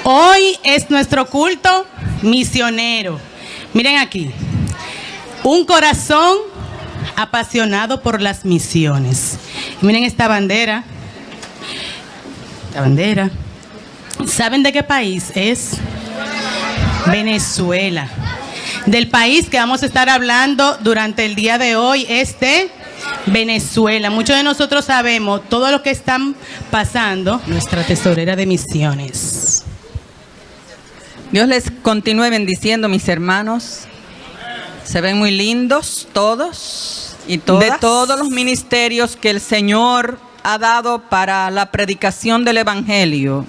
Hoy es nuestro culto misionero. Miren aquí, un corazón apasionado por las misiones. Miren esta bandera. La bandera. ¿Saben de qué país es? Venezuela. Del país que vamos a estar hablando durante el día de hoy es de Venezuela. Muchos de nosotros sabemos todo lo que están pasando. Nuestra tesorera de misiones. Dios les continúe bendiciendo, mis hermanos. Se ven muy lindos todos y todas. De todos los ministerios que el Señor ha dado para la predicación del Evangelio,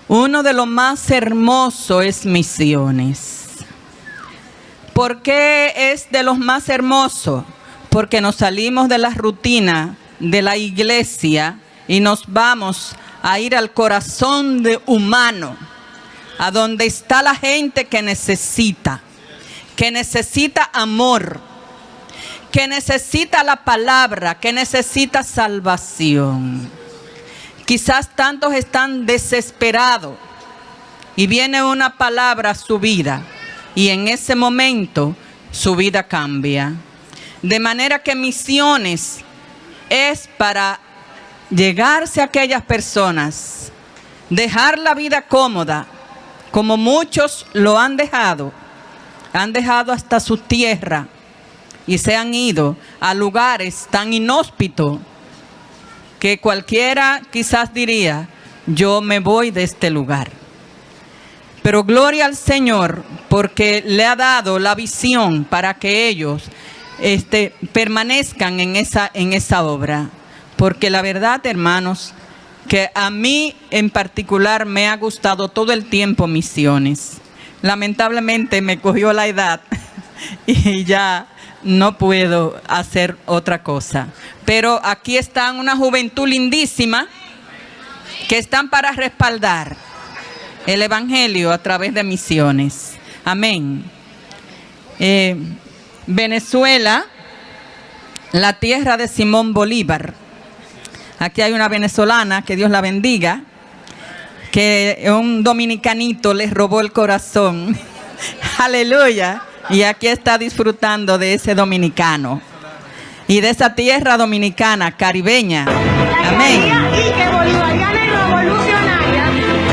uno de los más hermosos es misiones. ¿Por qué es de los más hermosos? Porque nos salimos de la rutina de la iglesia y nos vamos a ir al corazón humano, a donde está la gente que necesita amor, que necesita la palabra, que necesita salvación. Quizás tantos están desesperados y viene una palabra a su vida y en ese momento su vida cambia. De manera que misiones es para llegarse a aquellas personas, dejar la vida cómoda, como muchos lo han dejado hasta su tierra y se han ido a lugares tan inhóspitos que cualquiera quizás diría, yo me voy de este lugar. Pero gloria al Señor porque le ha dado la visión para que ellos permanezcan en esa obra. Porque la verdad, hermanos, que a mí en particular me ha gustado todo el tiempo misiones. Lamentablemente me cogió la edad y ya no puedo hacer otra cosa. Pero aquí están una juventud lindísima que están para respaldar el Evangelio a través de misiones. Amén. Venezuela, la tierra de Simón Bolívar. Aquí hay una venezolana, que Dios la bendiga, que un dominicanito les robó el corazón. Aleluya. Y aquí está disfrutando de ese dominicano y de esa tierra dominicana, caribeña. Amén. Y que bolivariana y revolucionaria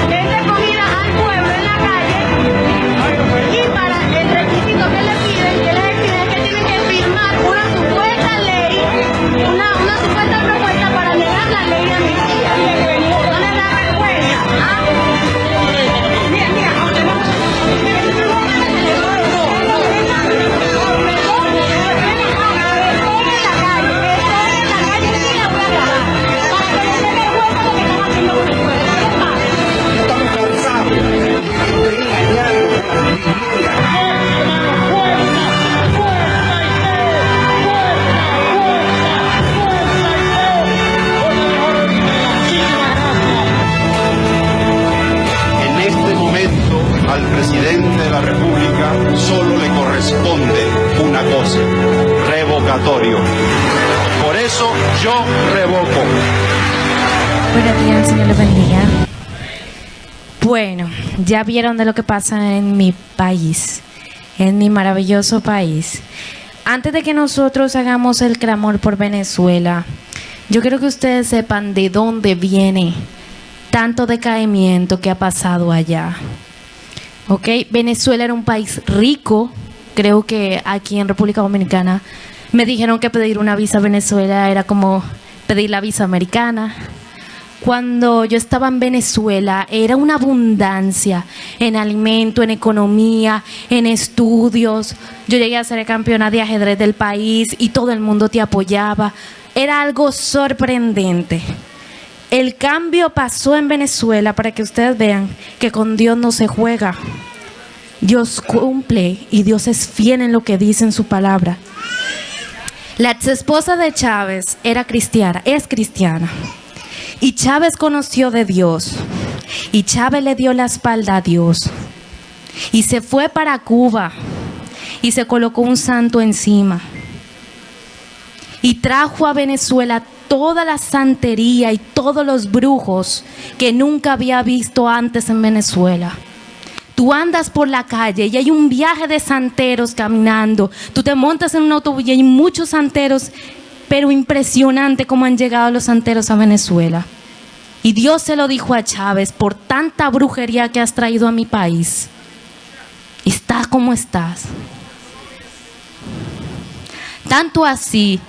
es recogida al pueblo en la calle y para el requisito que le piden es que tienen que firmar una supuesta ley, una supuesta propuesta para negar la ley de amnistía. No les da vergüenza. Al presidente de la República solo le corresponde una cosa: revocatorio. Por eso yo revoco. Buenos días, Señor les bendiga. Bueno, ya vieron de lo que pasa en mi país, en mi maravilloso país. Antes de que nosotros hagamos el clamor por Venezuela, yo quiero que ustedes sepan de dónde viene tanto decaimiento que ha pasado allá. ¿Ok? Venezuela era un país rico. Creo que aquí en República Dominicana me dijeron que pedir una visa a Venezuela era como pedir la visa americana. Cuando yo estaba en Venezuela era una abundancia en alimento, en economía, en estudios. Yo llegué a ser campeona de ajedrez del país y todo el mundo te apoyaba. Era algo sorprendente. El cambio pasó en Venezuela para que ustedes vean que con Dios no se juega. Dios cumple y Dios es fiel en lo que dice en su palabra. La ex esposa de Chávez era cristiana, es cristiana. Y Chávez conoció de Dios. Y Chávez le dio la espalda a Dios. Y se fue para Cuba. Y se colocó un santo encima. Y trajo a Venezuela toda la santería y todos los brujos que nunca había visto antes en Venezuela. Tú andas por la calle y hay un viaje de santeros caminando. Tú te montas en un autobús y hay muchos santeros, pero impresionante cómo han llegado los santeros a Venezuela. Y Dios se lo dijo a Chávez: por tanta brujería que has traído a mi país, estás como estás. Tanto así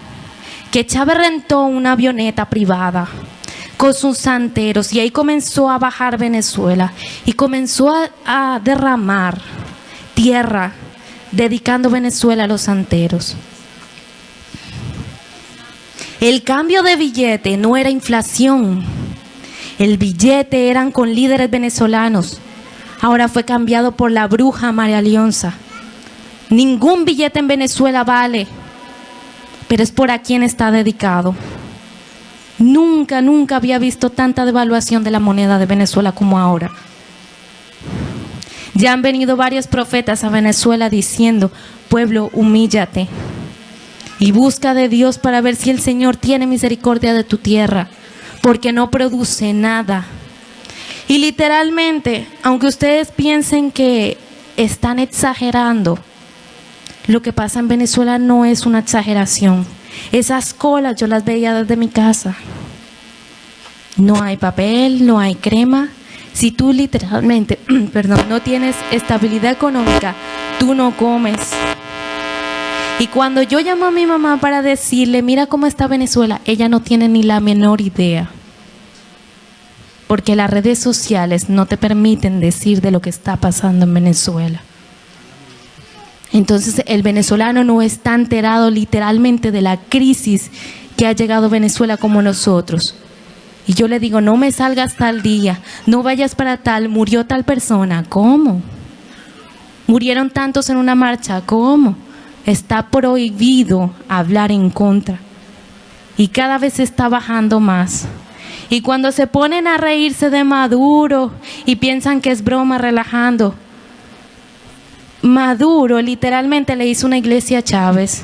que Chávez rentó una avioneta privada con sus santeros y ahí comenzó a bajar Venezuela y comenzó a derramar tierra dedicando Venezuela a los santeros. El cambio de billete no era inflación, el billete eran con líderes venezolanos. Ahora fue cambiado por la bruja María Leonza. Ningún billete en Venezuela vale, pero es por a quien está dedicado. Nunca había visto tanta devaluación de la moneda de Venezuela como ahora. Ya han venido varios profetas a Venezuela diciendo: pueblo, humíllate y busca de Dios para ver si el Señor tiene misericordia de tu tierra, porque no produce nada. Y literalmente, aunque ustedes piensen que están exagerando, lo que pasa en Venezuela no es una exageración. Esas colas yo las veía desde mi casa. No hay papel, no hay crema. Si tú literalmente, no tienes estabilidad económica, tú no comes. Y cuando yo llamo a mi mamá para decirle: mira cómo está Venezuela, ella no tiene ni la menor idea. Porque las redes sociales no te permiten decir de lo que está pasando en Venezuela. Entonces el venezolano no está enterado literalmente de la crisis que ha llegado a Venezuela como nosotros. Y yo le digo: no me salgas tal día, no vayas para tal, murió tal persona. ¿Cómo? Murieron tantos en una marcha. ¿Cómo? Está prohibido hablar en contra. Y cada vez está bajando más. Y cuando se ponen a reírse de Maduro y piensan que es broma, relajando, Maduro literalmente le hizo una iglesia a Chávez,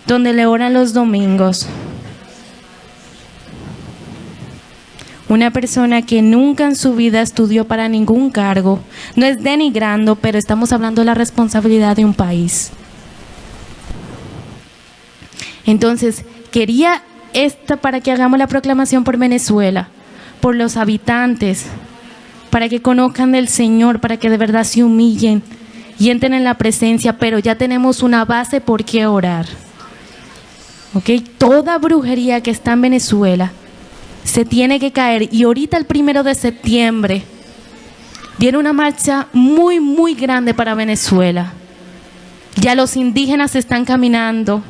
donde le oran los domingos. Una persona que nunca en su vida estudió para ningún cargo. No es denigrando, pero estamos hablando de la responsabilidad de un país. Entonces, quería para que hagamos la proclamación por Venezuela, por los habitantes, para que conozcan del Señor, para que de verdad se humillen y entren en la presencia, pero ya tenemos una base por qué orar. ¿Ok? Toda brujería que está en Venezuela se tiene que caer. Y ahorita el 1 de septiembre viene una marcha muy grande para Venezuela. Ya los indígenas están caminando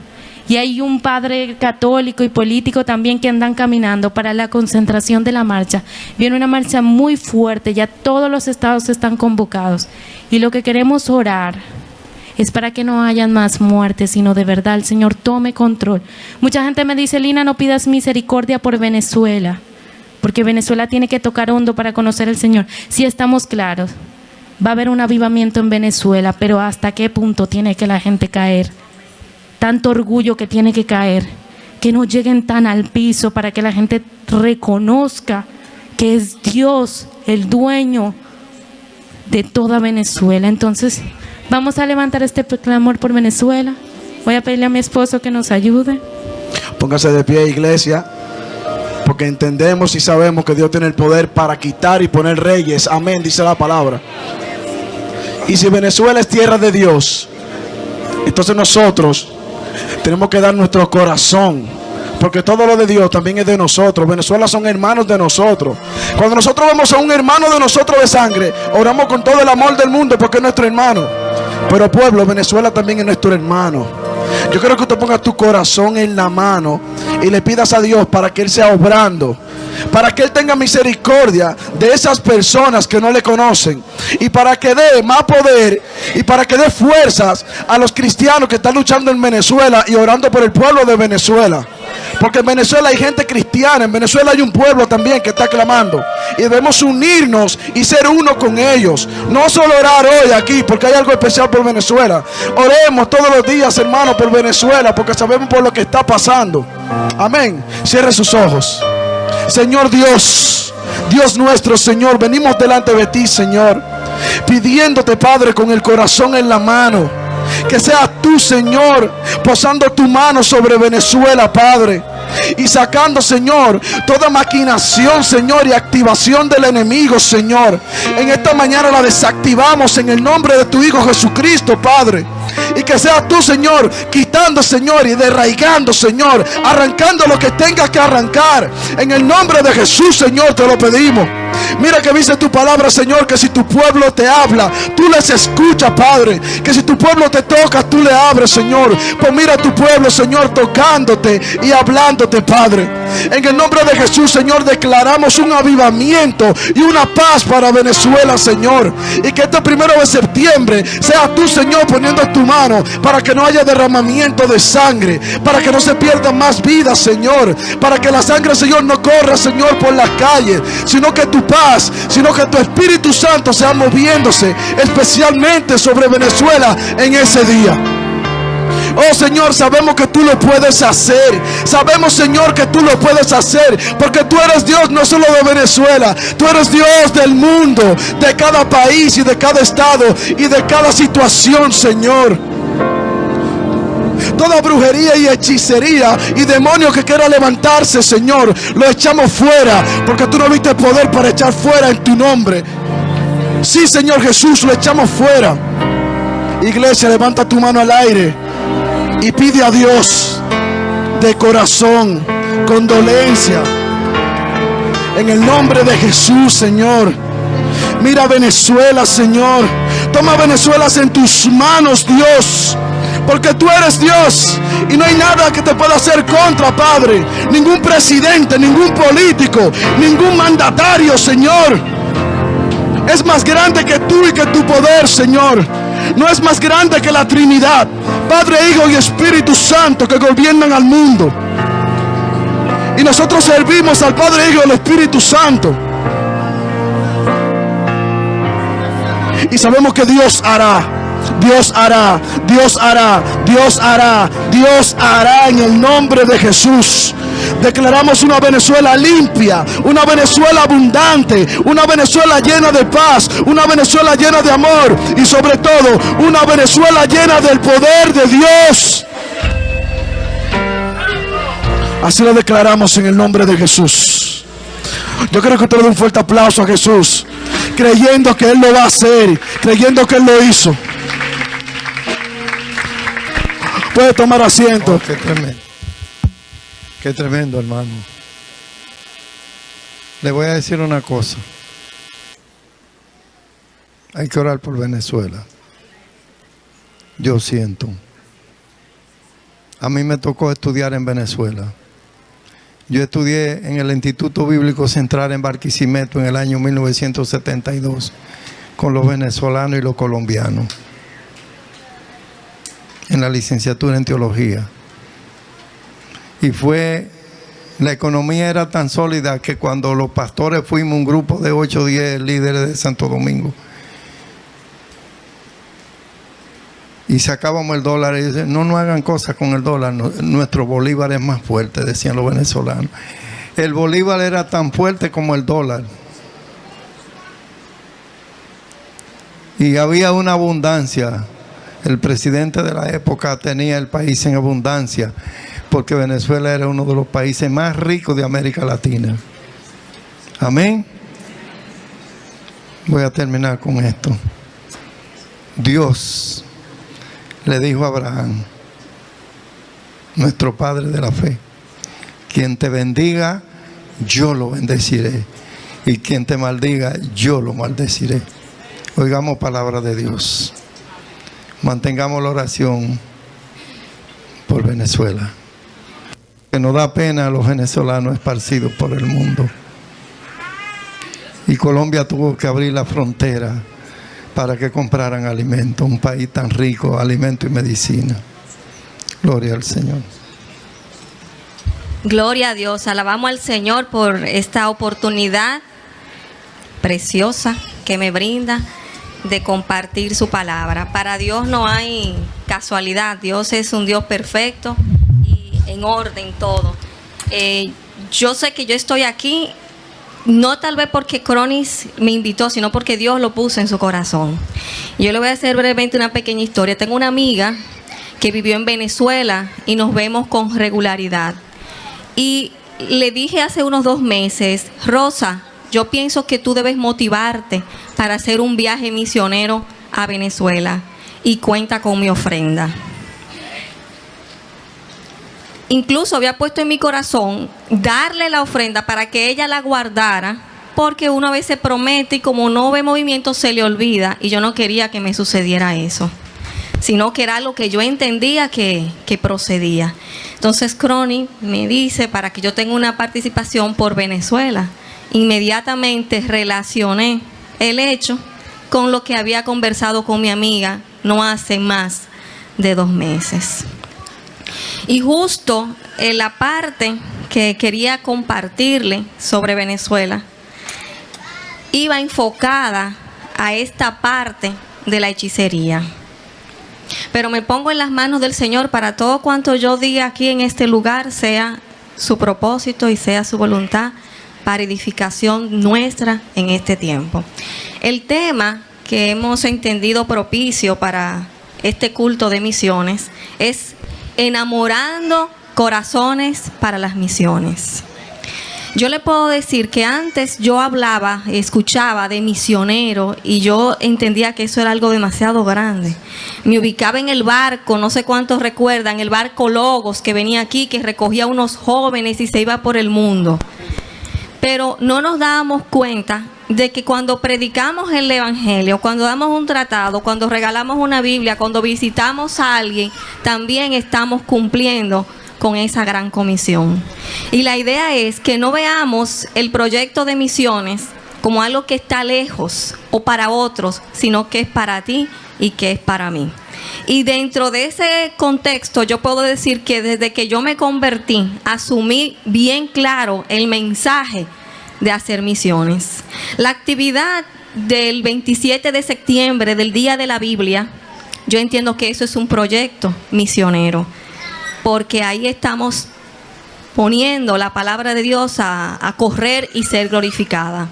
y hay un padre católico y político también que andan caminando para la concentración de la marcha. Viene una marcha muy fuerte, ya todos los estados están convocados. Y lo que queremos orar es para que no hayan más muertes, sino de verdad el Señor tome control. Mucha gente me dice: Lina, no pidas misericordia por Venezuela, porque Venezuela tiene que tocar hondo para conocer al Señor. Sí, estamos claros, va a haber un avivamiento en Venezuela, pero ¿hasta qué punto tiene que la gente caer? Tanto orgullo que tiene que caer, que no lleguen tan al piso para que la gente reconozca que es Dios el dueño de toda Venezuela. Entonces, vamos a levantar este clamor por Venezuela. Voy a pedirle a mi esposo que nos ayude. Póngase de pie, iglesia, porque entendemos y sabemos que Dios tiene el poder para quitar y poner reyes. Amén, dice la palabra. Y si Venezuela es tierra de Dios, entonces nosotros tenemos que dar nuestro corazón, porque todo lo de Dios también es de nosotros. Venezuela son hermanos de nosotros. Cuando nosotros vemos a un hermano de nosotros de sangre, oramos con todo el amor del mundo porque es nuestro hermano. Pero pueblo, Venezuela también es nuestro hermano. Yo quiero que usted ponga tu corazón en la mano y le pidas a Dios para que Él sea obrando, para que Él tenga misericordia de esas personas que no le conocen, y para que dé más poder y para que dé fuerzas a los cristianos que están luchando en Venezuela y orando por el pueblo de Venezuela. Porque en Venezuela hay gente cristiana, en Venezuela hay un pueblo también que está clamando. Y debemos unirnos y ser uno con ellos. No solo orar hoy aquí, porque hay algo especial por Venezuela. Oremos todos los días, hermanos, por Venezuela, porque sabemos por lo que está pasando. Amén. Cierre sus ojos. Señor Dios, Dios nuestro, Señor, venimos delante de ti, Señor, pidiéndote, Padre, con el corazón en la mano, que seas tú, Señor, posando tu mano sobre Venezuela, Padre, y sacando, Señor, toda maquinación, Señor, y activación del enemigo, Señor. En esta mañana la desactivamos en el nombre de tu Hijo Jesucristo, Padre. Y que seas tú, Señor, quitando, Señor, y derraigando, Señor, arrancando lo que tengas que arrancar. En el nombre de Jesús, Señor, te lo pedimos. Mira que dice tu palabra, Señor, que si tu pueblo te habla, tú les escuchas, Padre. Que si tu pueblo te toca, tú le abres, Señor. Pues mira a tu pueblo, Señor, tocándote y hablándote, Padre. En el nombre de Jesús, Señor, declaramos un avivamiento y una paz para Venezuela, Señor. Y que este 1 de septiembre sea tú, Señor, poniendo tu mano para que no haya derramamiento de sangre, para que no se pierdan más vidas, Señor, para que la sangre, Señor, no corra, Señor, por las calles, sino que tu paz, sino que tu Espíritu Santo sea moviéndose especialmente sobre Venezuela en ese día. Oh Señor, sabemos que tú lo puedes hacer. Sabemos, Señor, que tú lo puedes hacer, porque tú eres Dios no solo de Venezuela, tú eres Dios del mundo, de cada país y de cada estado y de cada situación, Señor. Toda brujería y hechicería y demonio que quiera levantarse, Señor, lo echamos fuera, porque tú no viste poder para echar fuera en tu nombre. Sí, Señor Jesús, lo echamos fuera. Iglesia, levanta tu mano al aire y pide a Dios de corazón, con dolencia, en el nombre de Jesús, Señor. Mira Venezuela, Señor. Toma Venezuela en tus manos, Dios, porque tú eres Dios y no hay nada que te pueda hacer contra, Padre. Ningún presidente, ningún político, ningún mandatario, Señor, es más grande que tú y que tu poder, Señor. No es más grande que la Trinidad, Padre, Hijo y Espíritu Santo, que gobiernan al mundo. Y nosotros servimos al Padre, Hijo y al Espíritu Santo. Y sabemos que Dios hará, Dios hará, Dios hará, Dios hará, Dios hará en el nombre de Jesús. Declaramos una Venezuela limpia, una Venezuela abundante, una Venezuela llena de paz, una Venezuela llena de amor y sobre todo una Venezuela llena del poder de Dios. Así lo declaramos en el nombre de Jesús. Yo creo que usted le dé un fuerte aplauso a Jesús, creyendo que Él lo va a hacer, creyendo que Él lo hizo. Puede tomar asiento. Oh, qué tremendo. Qué tremendo, hermano. Le voy a decir una cosa. Hay que orar por Venezuela. Yo siento. A mí me tocó estudiar en Venezuela. Yo estudié en el Instituto Bíblico Central en Barquisimeto en el año 1972 con los venezolanos y los colombianos en la licenciatura en teología. Y la economía era tan sólida que cuando los pastores fuimos un grupo de 8 o 10 líderes de Santo Domingo y sacábamos el dólar y decían, no hagan cosas con el dólar, nuestro bolívar es más fuerte, decían los venezolanos. El bolívar era tan fuerte como el dólar. Y había una abundancia. El presidente de la época tenía el país en abundancia, porque Venezuela era uno de los países más ricos de América Latina. Amén. Voy a terminar con esto. Dios le dijo a Abraham, nuestro padre de la fe, quien te bendiga, yo lo bendeciré, y quien te maldiga, yo lo maldeciré. Oigamos palabra de Dios. Mantengamos la oración por Venezuela, que nos da pena a los venezolanos esparcidos por el mundo. Y Colombia tuvo que abrir la frontera para que compraran alimento, un país tan rico, alimento y medicina. Gloria al Señor. Gloria a Dios, alabamos al Señor por esta oportunidad preciosa que me brinda de compartir su palabra. Para Dios no hay casualidad, Dios es un Dios perfecto y en orden todo. Yo sé que yo estoy aquí, no tal vez porque Cronis me invitó, sino porque Dios lo puso en su corazón. Yo le voy a hacer brevemente una pequeña historia. Tengo una amiga que vivió en Venezuela y nos vemos con regularidad. Y le dije hace unos 2 meses, Rosa, yo pienso que tú debes motivarte para hacer un viaje misionero a Venezuela y cuenta con mi ofrenda. Incluso había puesto en mi corazón darle la ofrenda para que ella la guardara, porque uno a veces promete y como no ve movimiento se le olvida, y yo no quería que me sucediera eso, sino que era lo que yo entendía que procedía. Entonces Crony me dice para que yo tenga una participación por Venezuela. Inmediatamente relacioné el hecho con lo que había conversado con mi amiga no hace más de 2 meses. Y justo en la parte que quería compartirle sobre Venezuela, iba enfocada a esta parte de la hechicería. Pero me pongo en las manos del Señor para todo cuanto yo diga aquí en este lugar sea su propósito y sea su voluntad para edificación nuestra en este tiempo. El tema que hemos entendido propicio para este culto de misiones es enamorando corazones para las misiones. Yo le puedo decir que antes yo hablaba, escuchaba de misionero y yo entendía que eso era algo demasiado grande. Me ubicaba en el barco, no sé cuántos recuerdan, el barco Logos que venía aquí, que recogía unos jóvenes y se iba por el mundo. Pero no nos dábamos cuenta de que cuando predicamos el Evangelio, cuando damos un tratado, cuando regalamos una Biblia, cuando visitamos a alguien, también estamos cumpliendo con esa gran comisión. Y la idea es que no veamos el proyecto de misiones como algo que está lejos o para otros, sino que es para ti y que es para mí. Y dentro de ese contexto yo puedo decir que desde que yo me convertí, asumí bien claro el mensaje de hacer misiones. La actividad del 27 de septiembre, del Día de la Biblia, yo entiendo que eso es un proyecto misionero, porque ahí estamos poniendo la palabra de Dios a correr y ser glorificada.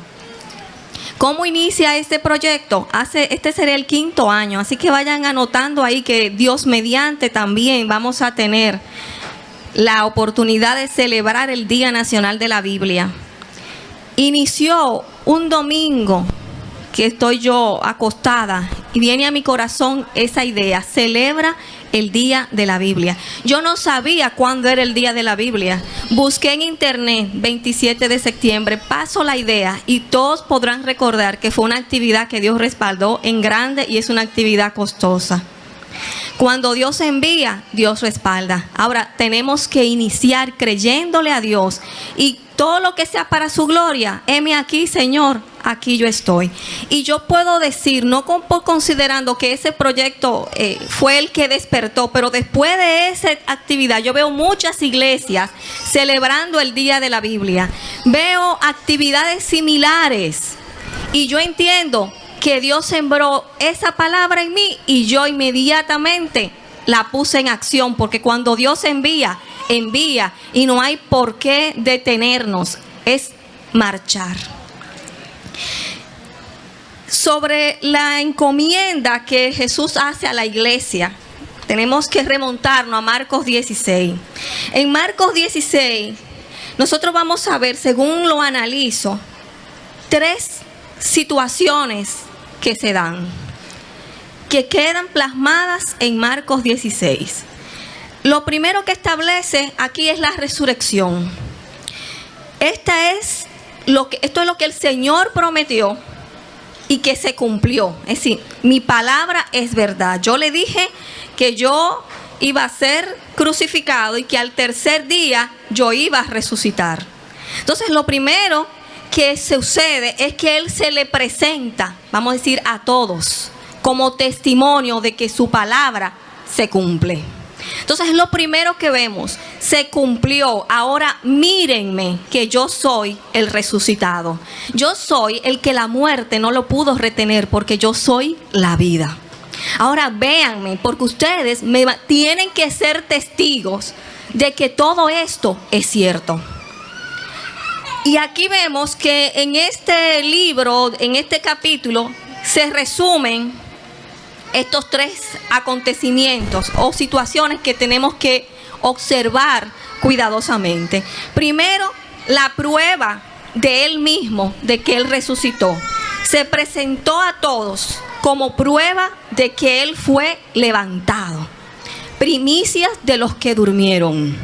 ¿Cómo inicia este proyecto? Este será el 5º año, así que vayan anotando ahí que Dios mediante también vamos a tener la oportunidad de celebrar el Día Nacional de la Biblia. Inició un domingo que estoy yo acostada y viene a mi corazón esa idea, celebra el Día de la Biblia. Yo no sabía cuándo era el Día de la Biblia. Busqué en internet 27 de septiembre, paso la idea y todos podrán recordar que fue una actividad que Dios respaldó en grande y es una actividad costosa. Cuando Dios envía, Dios respalda. Ahora tenemos que iniciar creyéndole a Dios y todo lo que sea para su gloria. Heme aquí, Señor, aquí yo estoy. Y yo puedo decir, no considerando que ese proyecto fue el que despertó, pero después de esa actividad yo veo muchas iglesias celebrando el Día de la Biblia. Veo actividades similares y yo entiendo que Dios sembró esa palabra en mí y yo inmediatamente la puse en acción, porque cuando Dios envía y no hay por qué detenernos, es marchar. Sobre la encomienda que Jesús hace a la iglesia, tenemos que remontarnos a Marcos 16. En Marcos 16, nosotros vamos a ver, según lo analizo, 3 situaciones que se dan, que quedan plasmadas en Marcos 16. Lo primero que establece aquí es la resurrección. Esto es lo que el Señor prometió y que se cumplió. Es decir, mi palabra es verdad. Yo le dije que yo iba a ser crucificado y que al 3er día yo iba a resucitar. Entonces, lo primero que sucede es que Él se le presenta, vamos a decir, a todos, como testimonio de que su palabra se cumple. Entonces es lo primero que vemos, se cumplió. Ahora mírenme que yo soy el resucitado. Yo soy el que la muerte no lo pudo retener porque yo soy la vida. Ahora véanme, porque ustedes tienen que ser testigos de que todo esto es cierto. Y aquí vemos que en este libro, en este capítulo, se resumen estos 3 acontecimientos o situaciones que tenemos que observar cuidadosamente. Primero, la prueba de Él mismo, de que Él resucitó. Se presentó a todos como prueba de que Él fue levantado. Primicias de los que durmieron.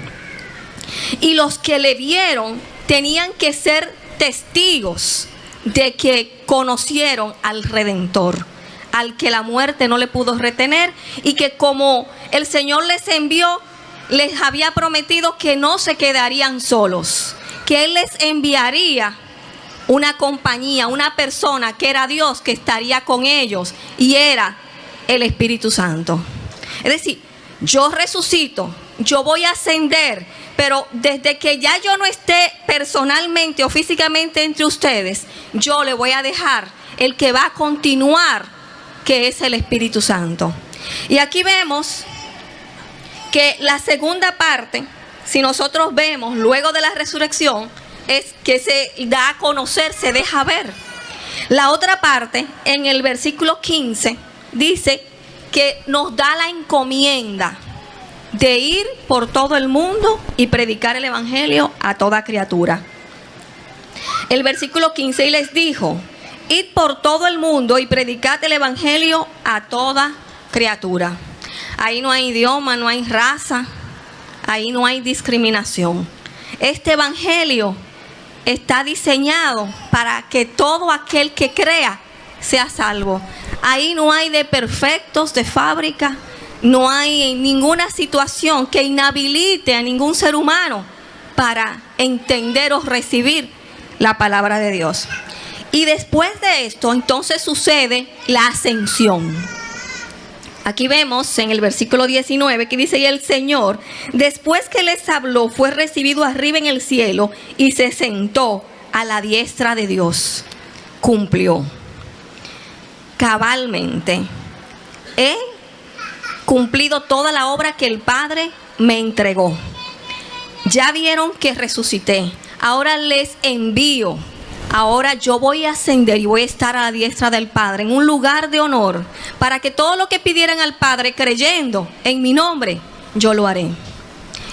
Y los que le vieron tenían que ser testigos de que conocieron al Redentor, al que la muerte no le pudo retener, y que como el Señor les envió, les había prometido que no se quedarían solos, que Él les enviaría una compañía, una persona que era Dios, que estaría con ellos, y era el Espíritu Santo. Es decir, yo resucito, yo voy a ascender, pero desde que ya yo no esté personalmente o físicamente entre ustedes, yo le voy a dejar el que va a continuar, que es el Espíritu Santo. Y aquí vemos que la segunda parte, si nosotros vemos luego de la resurrección, es que se da a conocer, se deja ver. La otra parte, en el versículo 15, dice que nos da la encomienda de ir por todo el mundo y predicar el evangelio a toda criatura. El versículo 15, y les dijo: id por todo el mundo y predicad el evangelio a toda criatura. Ahí no hay idioma, no hay raza, ahí no hay discriminación. Este evangelio está diseñado para que todo aquel que crea sea salvo. Ahí no hay de perfectos de fábrica, no hay ninguna situación que inhabilite a ningún ser humano para entender o recibir la palabra de Dios. Y después de esto, entonces sucede la ascensión. Aquí vemos en el versículo 19 que dice: y el Señor, después que les habló, fue recibido arriba en el cielo y se sentó a la diestra de Dios. Cumplió cabalmente. He cumplido toda la obra que el Padre me entregó. Ya vieron que resucité. Ahora les envío. Ahora yo voy a ascender y voy a estar a la diestra del Padre, en un lugar de honor, para que todo lo que pidieran al Padre creyendo en mi nombre, yo lo haré.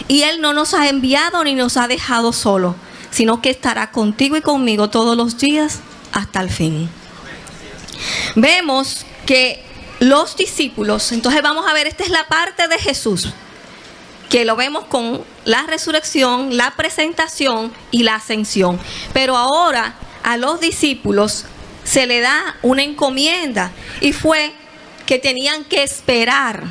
Y Él no nos ha enviado ni nos ha dejado solo, sino que estará contigo y conmigo todos los días hasta el fin. Vemos que los discípulos, entonces vamos a ver, esta es la parte de Jesús, que lo vemos con la resurrección, la presentación y la ascensión. Pero ahora a los discípulos se le da una encomienda, y fue que tenían que esperar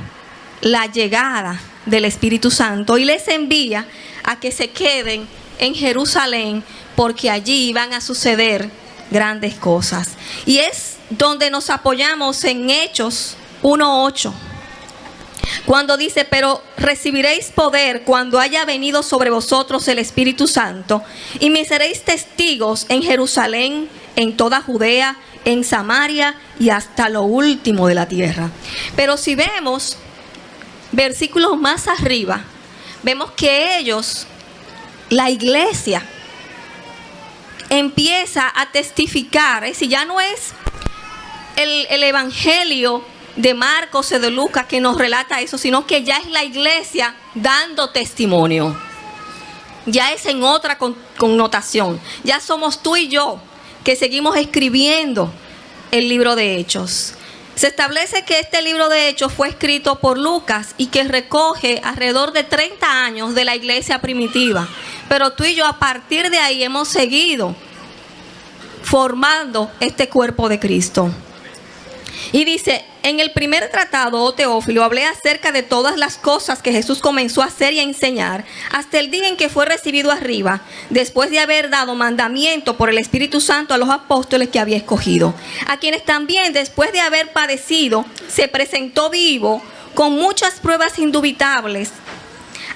la llegada del Espíritu Santo, y les envía a que se queden en Jerusalén, porque allí van a suceder grandes cosas. Y es donde nos apoyamos en Hechos 1:8. Cuando dice: pero recibiréis poder cuando haya venido sobre vosotros el Espíritu Santo, y me seréis testigos en Jerusalén, en toda Judea, en Samaria y hasta lo último de la tierra. Pero si vemos versículos más arriba, vemos que ellos, la iglesia, empieza a testificar. Es decir, ya no es el evangelio de Marcos o de Lucas que nos relata eso, sino que ya es la iglesia dando testimonio. Ya es en otra connotación. Ya somos tú y yo que seguimos escribiendo el libro de Hechos. Se establece que este libro de Hechos fue escrito por Lucas y que recoge alrededor de 30 años de la iglesia primitiva. Pero tú y yo a partir de ahí hemos seguido formando este cuerpo de Cristo. Y dice: en el primer tratado, oh Teófilo, hablé acerca de todas las cosas que Jesús comenzó a hacer y a enseñar hasta el día en que fue recibido arriba, después de haber dado mandamiento por el Espíritu Santo a los apóstoles que había escogido, a quienes también, después de haber padecido, se presentó vivo con muchas pruebas indubitables,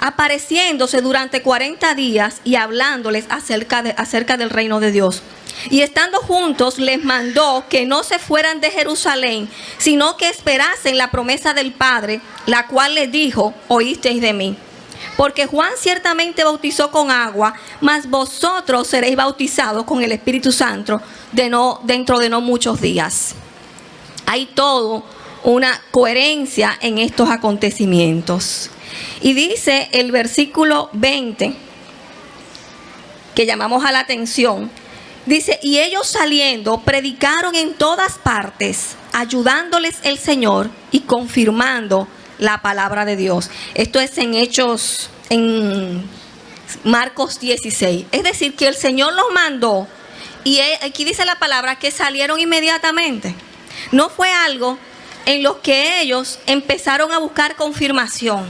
apareciéndose durante 40 días y hablándoles acerca del reino de Dios. Y estando juntos, les mandó que no se fueran de Jerusalén, sino que esperasen la promesa del Padre, la cual les dijo: oísteis de mí. Porque Juan ciertamente bautizó con agua, mas vosotros seréis bautizados con el Espíritu Santo dentro de no muchos días. Hay todo una coherencia en estos acontecimientos. Y dice el versículo 20, que llamamos a la atención, dice: y ellos saliendo predicaron en todas partes, ayudándoles el Señor y confirmando la palabra de Dios. Esto es en Marcos 16. Es decir, que el Señor los mandó, y aquí dice la palabra que salieron inmediatamente. No fue algo en lo que ellos empezaron a buscar confirmación.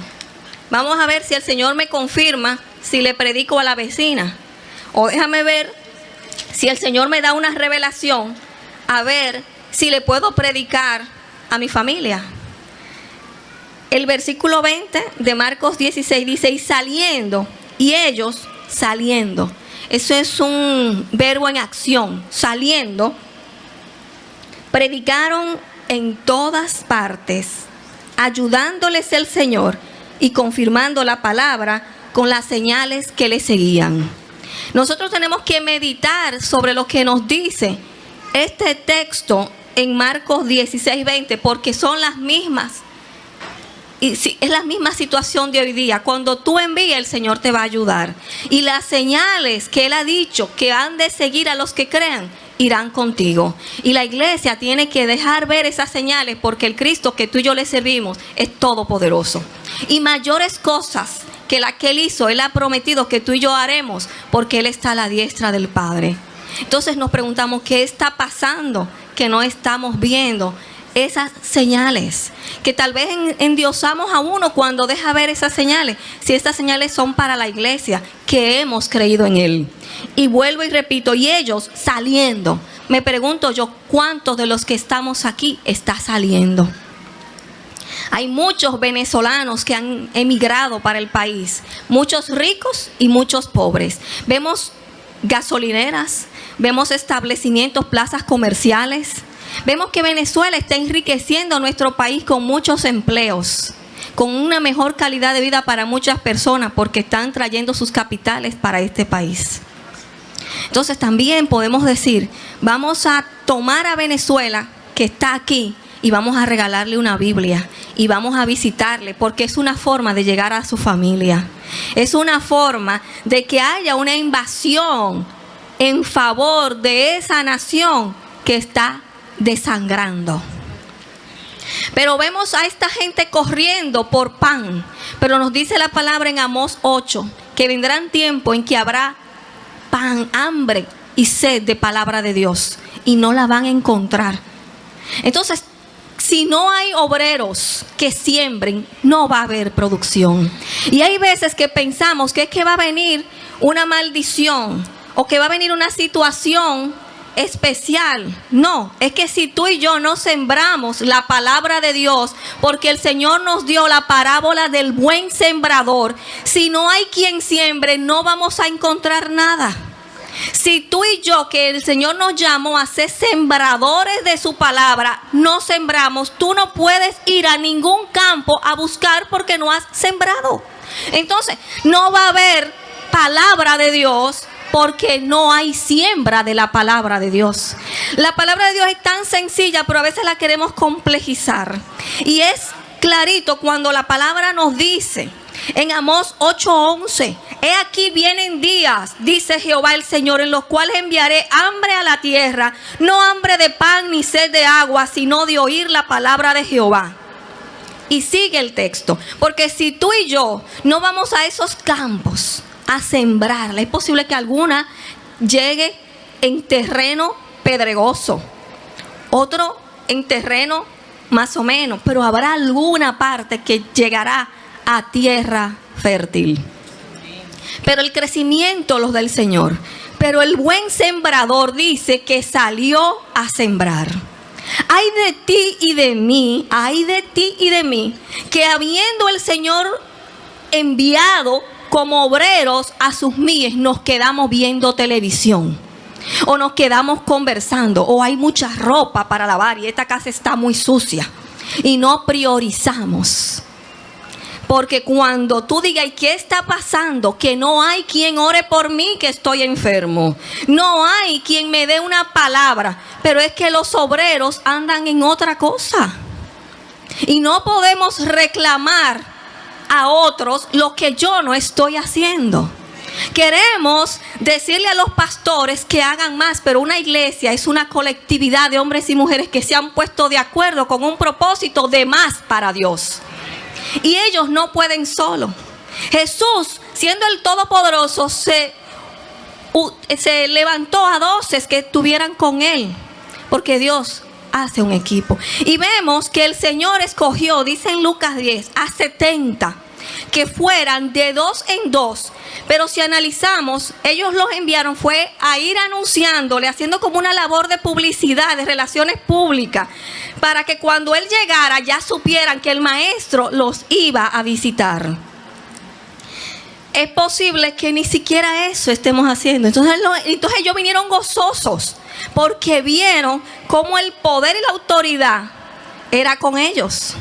Vamos a ver si el Señor me confirma si le predico a la vecina. O déjame ver si el Señor me da una revelación, a ver si le puedo predicar a mi familia. El versículo 20 de Marcos 16 dice: y saliendo, y ellos saliendo. Eso es un verbo en acción. Saliendo, predicaron en todas partes, ayudándoles el Señor y confirmando la palabra con las señales que le seguían. Nosotros tenemos que meditar sobre lo que nos dice este texto en Marcos 16:20, porque son las mismas. Y sí, es la misma situación de hoy día. Cuando tú envías, el Señor te va a ayudar. Y las señales que Él ha dicho que han de seguir a los que crean, irán contigo. Y la iglesia tiene que dejar ver esas señales, porque el Cristo que tú y yo le servimos es todopoderoso. Y mayores cosas que la que Él hizo, Él ha prometido que tú y yo haremos, porque Él está a la diestra del Padre. Entonces nos preguntamos, ¿qué está pasando que no estamos viendo esas señales? Que tal vez endiosamos a uno cuando deja ver esas señales, si estas señales son para la iglesia que hemos creído en Él. Y vuelvo y repito, y ellos saliendo. Me pregunto yo, ¿cuántos de los que estamos aquí está saliendo? Hay muchos venezolanos que han emigrado para el país, muchos ricos y muchos pobres. Vemos gasolineras, vemos establecimientos, plazas comerciales. Vemos que Venezuela está enriqueciendo nuestro país con muchos empleos, con una mejor calidad de vida para muchas personas, porque están trayendo sus capitales para este país. Entonces también podemos decir, vamos a tomar a Venezuela, que está aquí, y vamos a regalarle una Biblia y vamos a visitarle, porque es una forma de llegar a su familia. Es una forma de que haya una invasión en favor de esa nación que está desangrando. Pero vemos a esta gente corriendo por pan. Pero nos dice la palabra en Amós 8 que vendrán tiempos en que habrá pan, hambre y sed de palabra de Dios, y no la van a encontrar. Entonces, si no hay obreros que siembren, no va a haber producción. Y hay veces que pensamos que es que va a venir una maldición o que va a venir una situación especial. No, es que si tú y yo no sembramos la palabra de Dios, porque el Señor nos dio la parábola del buen sembrador, si no hay quien siembre, no vamos a encontrar nada. Si tú y yo, que el Señor nos llamó a ser sembradores de su palabra, no sembramos, tú no puedes ir a ningún campo a buscar porque no has sembrado. Entonces, no va a haber palabra de Dios porque no hay siembra de la palabra de Dios. La palabra de Dios es tan sencilla, pero a veces la queremos complejizar. Y es clarito cuando la palabra nos dice en Amós 8:11: he aquí vienen días, dice Jehová el Señor, en los cuales enviaré hambre a la tierra, no hambre de pan ni sed de agua, sino de oír la palabra de Jehová. Y sigue el texto, porque si tú y yo no vamos a esos campos a sembrarla, es posible que alguna llegue en terreno pedregoso, otro en terreno más o menos, pero habrá alguna parte que llegará a tierra fértil. Pero el crecimiento los del Señor. Pero el buen sembrador dice que salió a sembrar. Ay de ti y de mí, ay de ti y de mí, que habiendo el Señor enviado como obreros a sus mies, nos quedamos viendo televisión, o nos quedamos conversando, o hay mucha ropa para lavar y esta casa está muy sucia, y no priorizamos. Porque cuando tú digas, ¿y qué está pasando? Que no hay quien ore por mí, que estoy enfermo. No hay quien me dé una palabra. Pero es que los obreros andan en otra cosa. Y no podemos reclamar a otros lo que yo no estoy haciendo. Queremos decirle a los pastores que hagan más, pero una iglesia es una colectividad de hombres y mujeres que se han puesto de acuerdo con un propósito de más para Dios. Y ellos no pueden solo. Jesús, siendo el Todopoderoso, se levantó a 12 que estuvieran con él, porque Dios hace un equipo. Y vemos que el Señor escogió, dice en Lucas 10, a 70 que fueran de 2 en 2. Pero si analizamos, ellos los enviaron fue a ir anunciándole, haciendo como una labor de publicidad, de relaciones públicas, para que cuando él llegara ya supieran que el maestro los iba a visitar. Es posible que ni siquiera eso estemos haciendo. Entonces ellos vinieron gozosos porque vieron cómo el poder y la autoridad era con ellos.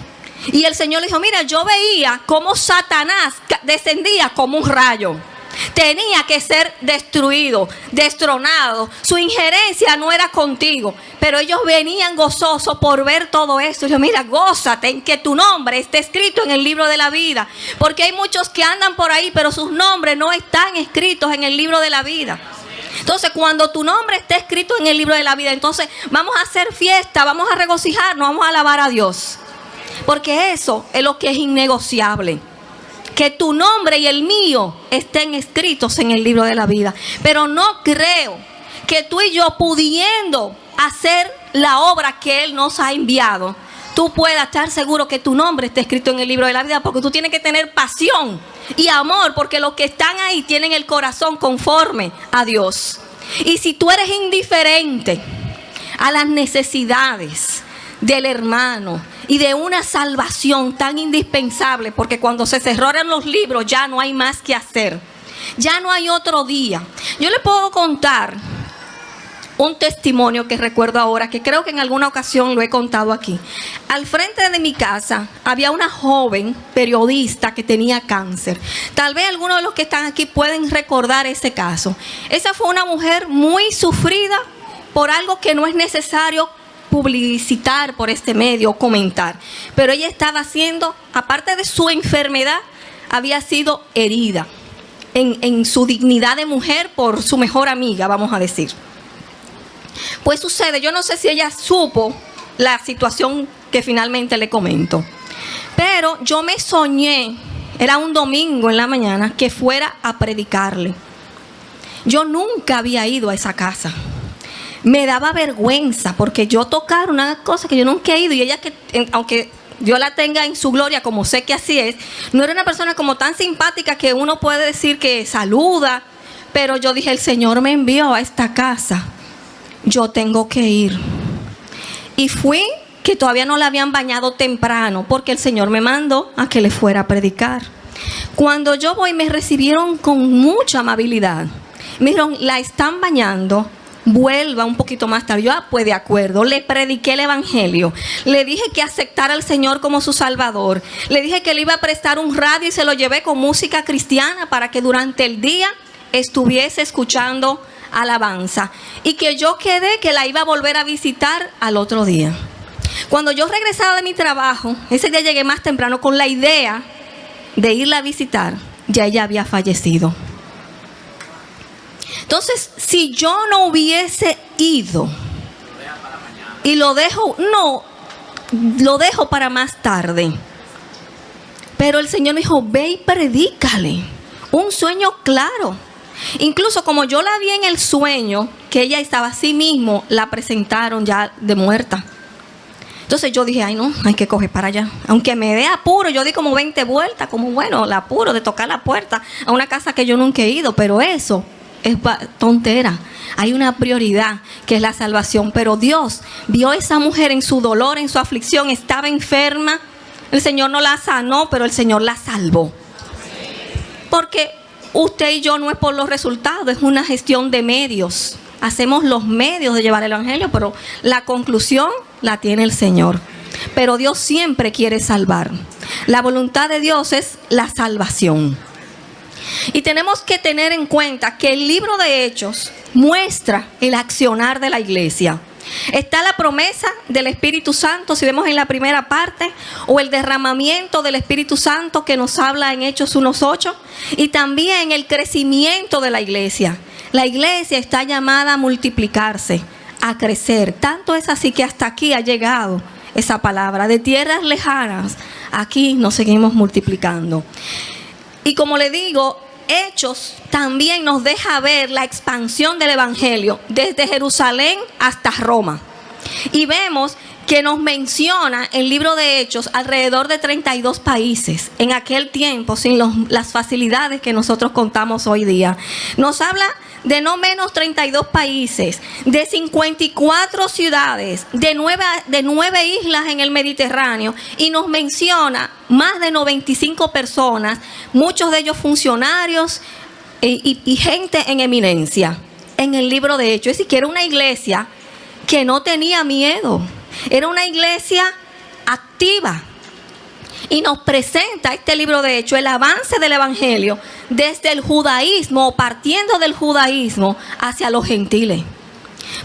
Y el Señor le dijo, mira, yo veía cómo Satanás descendía como un rayo. Tenía que ser destruido, destronado. Su injerencia no era contigo. Pero ellos venían gozosos por ver todo esto. Y yo, mira, gózate en que tu nombre esté escrito en el libro de la vida. Porque hay muchos que andan por ahí, pero sus nombres no están escritos en el libro de la vida. Entonces, cuando tu nombre esté escrito en el libro de la vida, entonces vamos a hacer fiesta, vamos a regocijarnos, vamos a alabar a Dios. Porque eso es lo que es innegociable. Que tu nombre y el mío estén escritos en el libro de la vida. Pero no creo que tú y yo, pudiendo hacer la obra que Él nos ha enviado, tú puedas estar seguro que tu nombre esté escrito en el libro de la vida. Porque tú tienes que tener pasión y amor, porque los que están ahí tienen el corazón conforme a Dios. Y si tú eres indiferente a las necesidades del hermano y de una salvación tan indispensable, porque cuando se cerraron los libros ya no hay más que hacer, ya no hay otro día. Yo le puedo contar un testimonio que recuerdo ahora, que creo que en alguna ocasión lo he contado aquí. Al frente de mi casa había una joven periodista que tenía cáncer. Tal vez algunos de los que están aquí pueden recordar ese caso. Esa fue una mujer muy sufrida por algo que no es necesario publicitar por este medio, comentar. Pero ella estaba siendo, aparte de su enfermedad, había sido herida en su dignidad de mujer por su mejor amiga, vamos a decir. Pues sucede, yo no sé si ella supo la situación que finalmente le comento, pero yo me soñé, era un domingo en la mañana, que fuera a predicarle. Yo nunca había ido a esa casa. Me daba vergüenza porque yo tocar una cosa que yo nunca he ido, y ella, que aunque Dios la tenga en su gloria, como sé que así es, no era una persona como tan simpática que uno puede decir que saluda. Pero yo dije, el Señor me envió a esta casa, yo tengo que ir. Y fui, que todavía no la habían bañado temprano, porque el Señor me mandó a que le fuera a predicar. Cuando yo voy, me recibieron con mucha amabilidad. Me dijeron, la están bañando, vuelva un poquito más tarde. Yo, pues de acuerdo. Le prediqué el evangelio, le dije que aceptara al Señor como su Salvador, le dije que le iba a prestar un radio y se lo llevé con música cristiana para que durante el día estuviese escuchando alabanza, y que yo quedé que la iba a volver a visitar al otro día. Cuando yo regresaba de mi trabajo, ese día llegué más temprano con la idea de irla a visitar. Ya ella había fallecido. Entonces, si yo no hubiese ido y lo dejo para más tarde. Pero el Señor me dijo, ve y predícale. Un sueño claro. Incluso como yo la vi en el sueño, que ella estaba así mismo, la presentaron ya de muerta. Entonces yo dije, ay no, hay que coger para allá. Aunque me dé apuro, yo di como 20 vueltas, como bueno, el apuro de tocar la puerta a una casa que yo nunca he ido. Pero eso tontera. Hay una prioridad que es la salvación. Pero Dios vio a esa mujer en su dolor, en su aflicción, estaba enferma. El Señor no la sanó, pero el Señor la salvó. Porque usted y yo no es por los resultados, es una gestión de medios. Hacemos los medios de llevar el evangelio, pero la conclusión la tiene el Señor. Pero Dios siempre quiere salvar. La voluntad de Dios es la salvación. Y tenemos que tener en cuenta que el libro de Hechos muestra el accionar de la iglesia. Está la promesa del Espíritu Santo, si vemos en la primera parte, o el derramamiento del Espíritu Santo que nos habla en Hechos 1:8, y también el crecimiento de la iglesia. La iglesia está llamada a multiplicarse, a crecer. Tanto es así que hasta aquí ha llegado esa palabra. De tierras lejanas, aquí nos seguimos multiplicando. Y como le digo, Hechos también nos deja ver la expansión del evangelio desde Jerusalén hasta Roma. Y vemos que nos menciona el libro de Hechos alrededor de 32 países. En aquel tiempo, sin las facilidades que nosotros contamos hoy día. Nos habla de no menos 32 países, de 54 ciudades, de 9 islas en el Mediterráneo, y nos menciona más de 95 personas, muchos de ellos funcionarios y gente en eminencia, en el libro de Hechos. Es decir, que era una iglesia que no tenía miedo, era una iglesia activa. Y nos presenta este libro de Hechos el avance del evangelio desde el judaísmo, partiendo del judaísmo hacia los gentiles.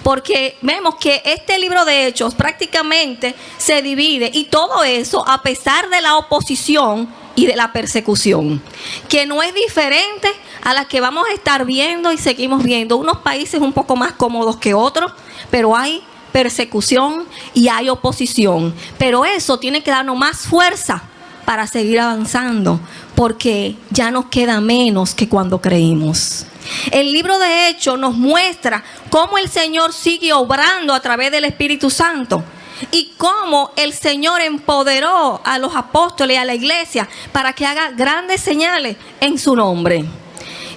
Porque vemos que este libro de Hechos prácticamente se divide, y todo eso a pesar de la oposición y de la persecución, que no es diferente a la que vamos a estar viendo y seguimos viendo. Unos países un poco más cómodos que otros, pero hay persecución y hay oposición. Pero eso tiene que darnos más fuerza para seguir avanzando, porque ya nos queda menos que cuando creímos. El libro de Hechos nos muestra cómo el Señor sigue obrando a través del Espíritu Santo y cómo el Señor empoderó a los apóstoles y a la iglesia para que haga grandes señales en su nombre.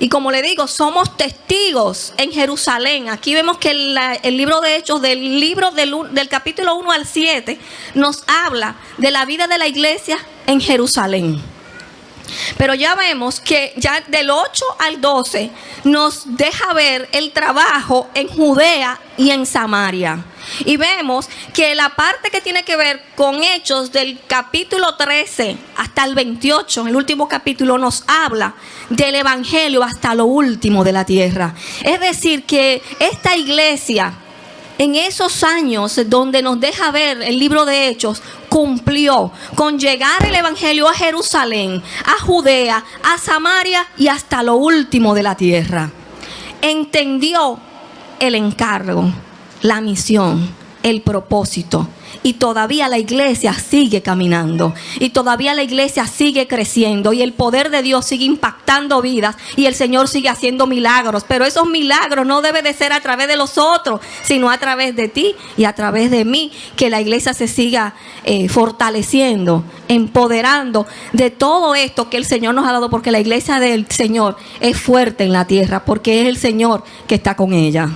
Y como le digo, somos testigos en Jerusalén. Aquí vemos que el libro de Hechos, del capítulo 1 al 7, nos habla de la vida de la iglesia en Jerusalén. Pero ya vemos que ya del 8 al 12 nos deja ver el trabajo en Judea y en Samaria. Y vemos que la parte que tiene que ver con Hechos del capítulo 13 hasta el 28, el último capítulo, nos habla del evangelio hasta lo último de la tierra. Es decir, que esta iglesia, en esos años donde nos deja ver el libro de Hechos, cumplió con llegar el evangelio a Jerusalén, a Judea, a Samaria y hasta lo último de la tierra. Entendió el encargo, la misión, el propósito. Y todavía la iglesia sigue caminando. Y todavía la iglesia sigue creciendo. Y el poder de Dios sigue impactando vidas. Y el Señor sigue haciendo milagros. Pero esos milagros no deben de ser a través de los otros, sino a través de ti y a través de mí. Que la iglesia se siga fortaleciendo, empoderando de todo esto que el Señor nos ha dado. Porque la iglesia del Señor es fuerte en la tierra. Porque es el Señor que está con ella.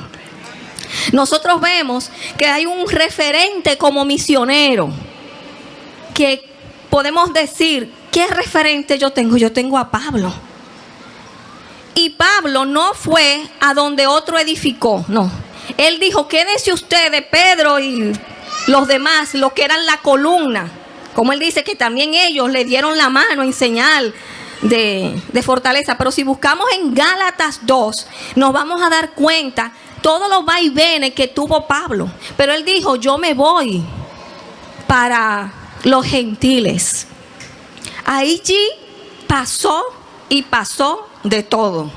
Nosotros vemos que hay un referente como misionero, que podemos decir, ¿qué referente yo tengo? Yo tengo a Pablo. Y Pablo no fue a donde otro edificó, no. Él dijo, quédense ustedes, Pedro y los demás, los que eran la columna. Como él dice que también ellos le dieron la mano en señal de fortaleza. Pero si buscamos en Gálatas 2, nos vamos a dar cuenta todos los vaivenes que tuvo Pablo. Pero él dijo, yo me voy para los gentiles. Allí pasó y pasó de todo.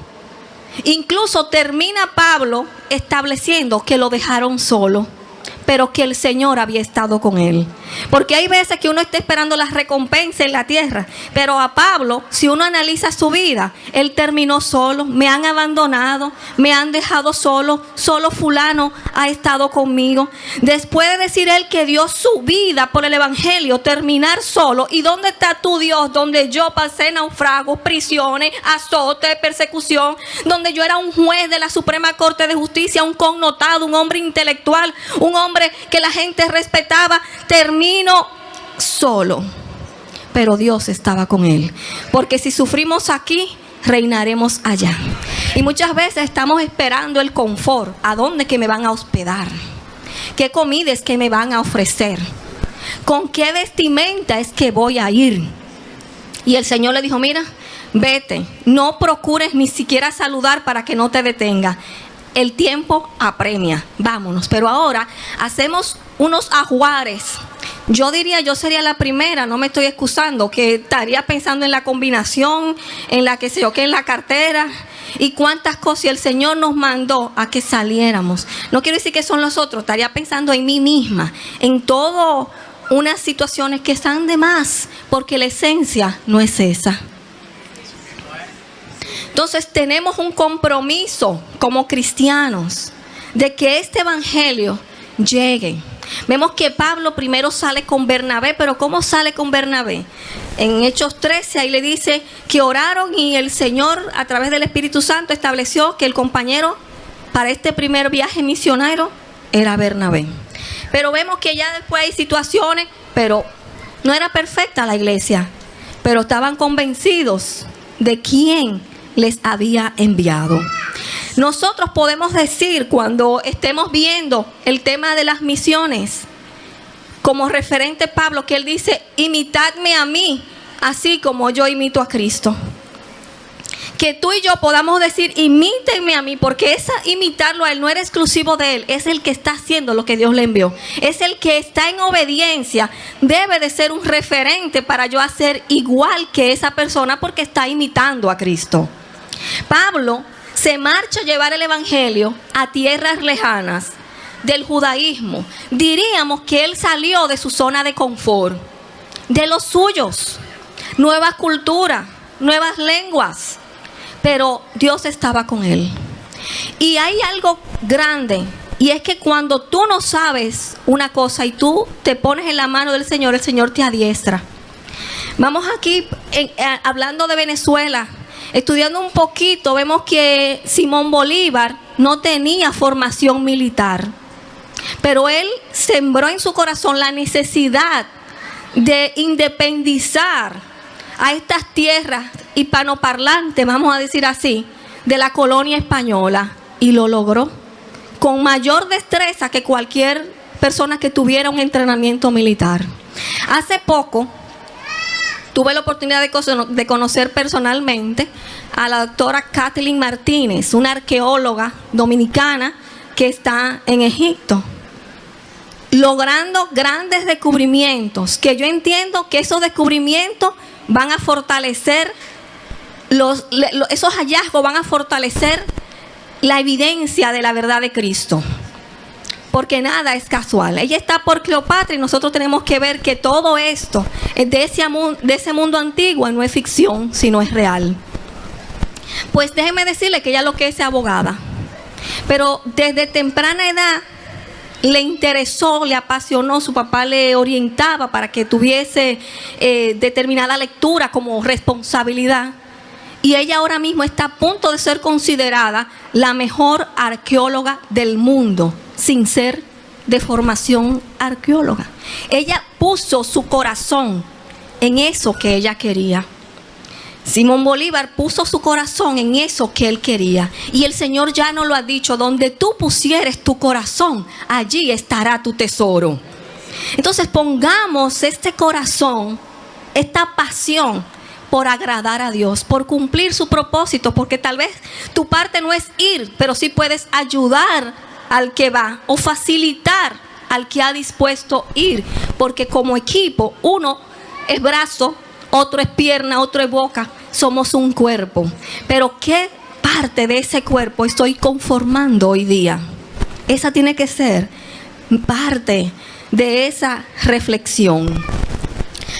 Incluso termina Pablo estableciendo que lo dejaron solo, pero que el Señor había estado con él. Porque hay veces que uno está esperando la recompensa en la tierra. Pero a Pablo, si uno analiza su vida, él terminó solo. Me han abandonado, me han dejado solo. Solo fulano ha estado conmigo. Después de decir él que dio su vida por el evangelio, terminar solo. ¿Y dónde está tu Dios? Donde yo pasé naufragos, prisiones, azotes, persecución. Donde yo era un juez de la Suprema Corte de Justicia, un connotado, un hombre intelectual, un hombre que la gente respetaba. Termino solo, pero Dios estaba con él, porque si sufrimos aquí, reinaremos allá. Y muchas veces estamos esperando el confort. ¿A dónde que me van a hospedar? ¿Qué comida es que me van a ofrecer? ¿Con qué vestimenta es que voy a ir? Y el Señor le dijo, mira, vete, no procures ni siquiera saludar para que no te detenga. El tiempo apremia, vámonos. Pero ahora hacemos unos ajuares. Yo diría, yo sería la primera, no me estoy excusando, que estaría pensando en la combinación, en la que sé yo, que en la cartera y cuántas cosas. Y el Señor nos mandó a que saliéramos. No quiero decir que son los otros, estaría pensando en mí misma, en todo unas situaciones que están de más, porque la esencia no es esa. Entonces tenemos un compromiso como cristianos de que este evangelio llegue. Vemos que Pablo primero sale con Bernabé, pero ¿cómo sale con Bernabé? En Hechos 13 ahí le dice que oraron y el Señor a través del Espíritu Santo estableció que el compañero para este primer viaje misionero era Bernabé. Pero vemos que ya después hay situaciones, pero no era perfecta la iglesia, pero estaban convencidos de quién les había enviado. Nosotros podemos decir, cuando estemos viendo el tema de las misiones, como referente Pablo, que él dice, imitadme a mí, así como yo imito a Cristo. Que tú y yo podamos decir, imítenme a mí, porque esa imitarlo a él no era exclusivo de él, es el que está haciendo lo que Dios le envió. Es el que está en obediencia, debe de ser un referente para yo hacer igual que esa persona, porque está imitando a Cristo. Pablo se marcha a llevar el evangelio a tierras lejanas del judaísmo. Diríamos que él salió de su zona de confort, de los suyos, nueva cultura, nuevas lenguas, pero Dios estaba con él. Y hay algo grande, y es que cuando tú no sabes una cosa y tú te pones en la mano del Señor, el Señor te adiestra. Vamos aquí hablando de Venezuela. Estudiando un poquito, vemos que Simón Bolívar no tenía formación militar, pero él sembró en su corazón la necesidad de independizar a estas tierras hispanoparlantes, vamos a decir así, de la colonia española, y lo logró con mayor destreza que cualquier persona que tuviera un entrenamiento militar. Hace poco tuve la oportunidad de conocer personalmente a la doctora Kathleen Martínez, una arqueóloga dominicana que está en Egipto, logrando grandes descubrimientos, que yo entiendo que esos descubrimientos van a fortalecer, esos hallazgos van a fortalecer la evidencia de la verdad de Cristo. Porque nada es casual. Ella está por Cleopatra y nosotros tenemos que ver que todo esto de ese mundo antiguo no es ficción, sino es real. Pues déjeme decirle que ella lo que es abogada. Pero desde temprana edad le interesó, le apasionó, su papá le orientaba para que tuviese determinada lectura como responsabilidad. Y ella ahora mismo está a punto de ser considerada la mejor arqueóloga del mundo, sin ser de formación arqueóloga. Ella puso su corazón en eso que ella quería. Simón Bolívar puso su corazón en eso que él quería. Y el Señor ya nos lo ha dicho, donde tú pusieres tu corazón, allí estará tu tesoro. Entonces pongamos este corazón, esta pasión por agradar a Dios, por cumplir su propósito, porque tal vez tu parte no es ir, pero sí puedes ayudar al que va o facilitar al que ha dispuesto ir, porque como equipo uno es brazo, otro es pierna, otro es boca, somos un cuerpo. Pero ¿qué parte de ese cuerpo estoy conformando hoy día? Esa tiene que ser parte de esa reflexión.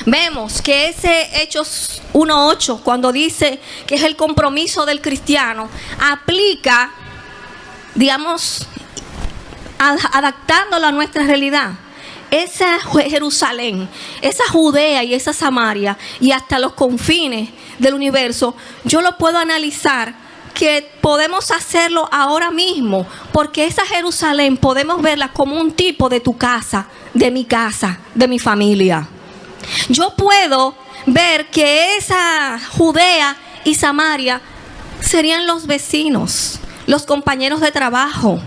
Vemos que ese Hechos 1:8, cuando dice que es el compromiso del cristiano, aplica, digamos, adaptándolo a nuestra realidad. Esa Jerusalén, esa Judea y esa Samaria y hasta los confines del universo, yo lo puedo analizar que podemos hacerlo ahora mismo, porque esa Jerusalén podemos verla como un tipo de tu casa, de mi familia. Yo puedo ver que esa Judea y Samaria serían los vecinos, los compañeros de trabajo,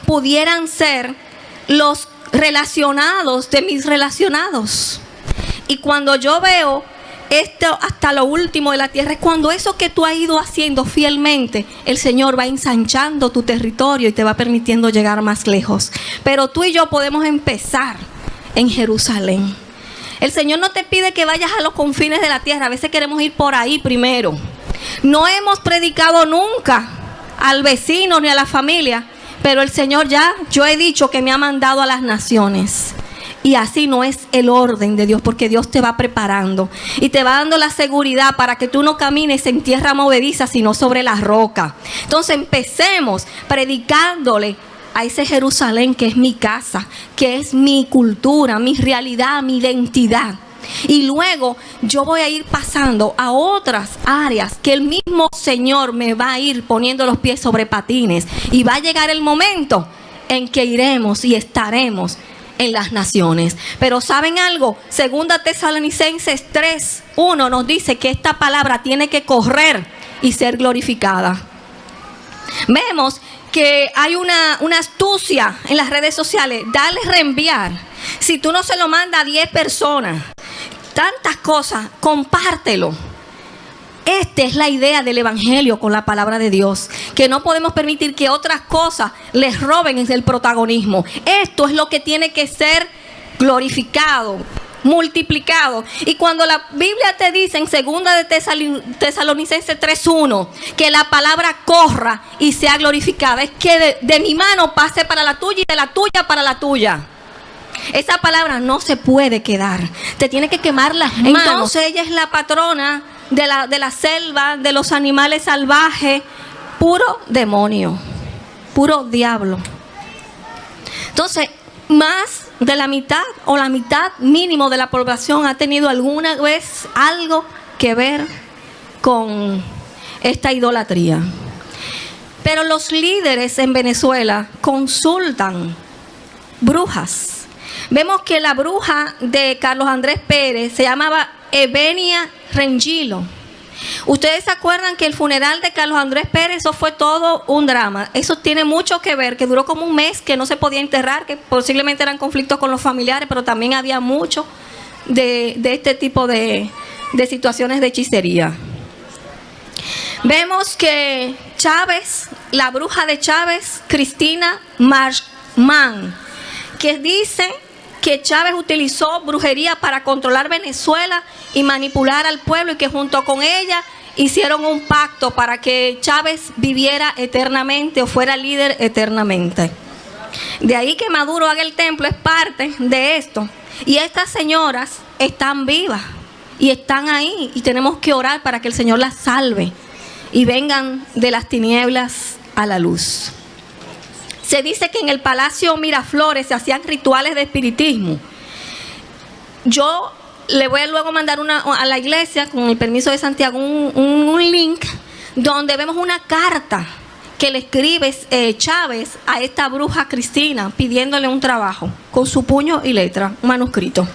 pudieran ser los relacionados de mis relacionados. Y cuando yo veo esto hasta lo último de la tierra, es cuando eso que tú has ido haciendo fielmente, el Señor va ensanchando tu territorio y te va permitiendo llegar más lejos. Pero tú y yo podemos empezar en Jerusalén. El Señor no te pide que vayas a los confines de la tierra. A veces queremos ir por ahí primero. No hemos predicado nunca al vecino ni a la familia, pero el Señor yo he dicho que me ha mandado a las naciones. Y así no es el orden de Dios, porque Dios te va preparando y te va dando la seguridad para que tú no camines en tierra movediza, sino sobre la roca. Entonces empecemos predicándole a ese Jerusalén que es mi casa, que es mi cultura, mi realidad, mi identidad. Y luego yo voy a ir pasando a otras áreas que el mismo Señor me va a ir poniendo los pies sobre patines. Y va a llegar el momento en que iremos y estaremos en las naciones. Pero ¿saben algo? Segunda Tesalonicenses 3:1 nos dice que esta palabra tiene que correr y ser glorificada. Vemos que hay una astucia en las redes sociales. Dale reenviar. Si tú no se lo mandas a 10 personas, tantas cosas, compártelo. Esta es la idea del evangelio con la palabra de Dios, que no podemos permitir que otras cosas les roben el protagonismo. Esto es lo que tiene que ser glorificado, multiplicado. Y cuando la Biblia te dice en segunda de Tesalonicenses 3:1 que la palabra corra y sea glorificada, es que de mi mano pase para la tuya y de la tuya para la tuya. Esa palabra no se puede quedar, te tiene que quemar las manos. Entonces ella es la patrona de la selva, de los animales salvajes, puro demonio, puro diablo. Entonces, más de la mitad o la mitad mínimo de la población ha tenido alguna vez algo que ver con esta idolatría. Pero los líderes en Venezuela consultan brujas. Vemos que la bruja de Carlos Andrés Pérez se llamaba Evenia Rengilo. Ustedes se acuerdan que el funeral de Carlos Andrés Pérez, eso fue todo un drama. Eso tiene mucho que ver, que duró como un mes, que no se podía enterrar, que posiblemente eran conflictos con los familiares, pero también había mucho de este tipo de situaciones de hechicería. Vemos que Chávez, la bruja de Chávez, Cristina Marchman, que dice que Chávez utilizó brujería para controlar Venezuela y manipular al pueblo, y que junto con ella hicieron un pacto para que Chávez viviera eternamente o fuera líder eternamente. De ahí que Maduro haga el templo es parte de esto. Y estas señoras están vivas y están ahí, y tenemos que orar para que el Señor las salve y vengan de las tinieblas a la luz. Se dice que en el Palacio Miraflores se hacían rituales de espiritismo. Yo le voy a luego mandar a la iglesia, con el permiso de Santiago, un link donde vemos una carta que le escribe Chávez a esta bruja Cristina pidiéndole un trabajo con su puño y letra, un manuscrito.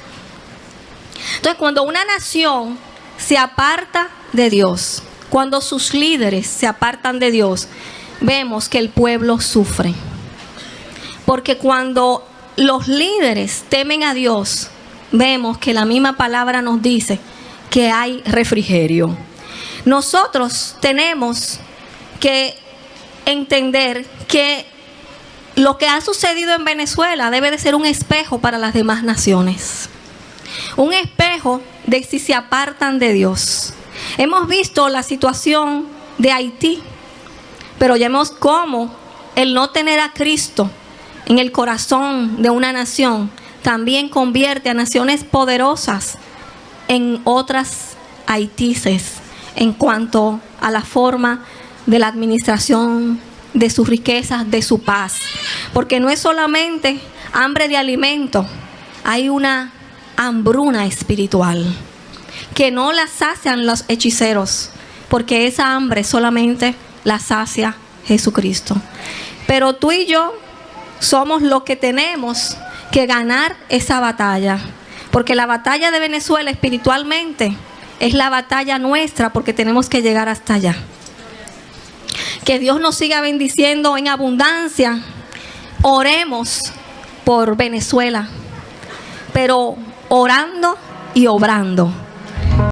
Entonces, cuando una nación se aparta de Dios, cuando sus líderes se apartan de Dios, vemos que el pueblo sufre. Porque cuando los líderes temen a Dios, vemos que la misma palabra nos dice que hay refrigerio. Nosotros tenemos que entender que lo que ha sucedido en Venezuela debe de ser un espejo para las demás naciones. Un espejo de si se apartan de Dios. Hemos visto la situación de Haití, pero ya vemos cómo el no tener a Cristo en el corazón de una nación también convierte a naciones poderosas en otras Haitises en cuanto a la forma de la administración de sus riquezas, de su paz. Porque no es solamente hambre de alimento, hay una hambruna espiritual que no la sacian los hechiceros, porque esa hambre solamente la sacia Jesucristo. Pero tú y yo somos los que tenemos que ganar esa batalla, porque la batalla de Venezuela espiritualmente es la batalla nuestra, porque tenemos que llegar hasta allá. Que Dios nos siga bendiciendo en abundancia. Oremos por Venezuela, pero orando y obrando.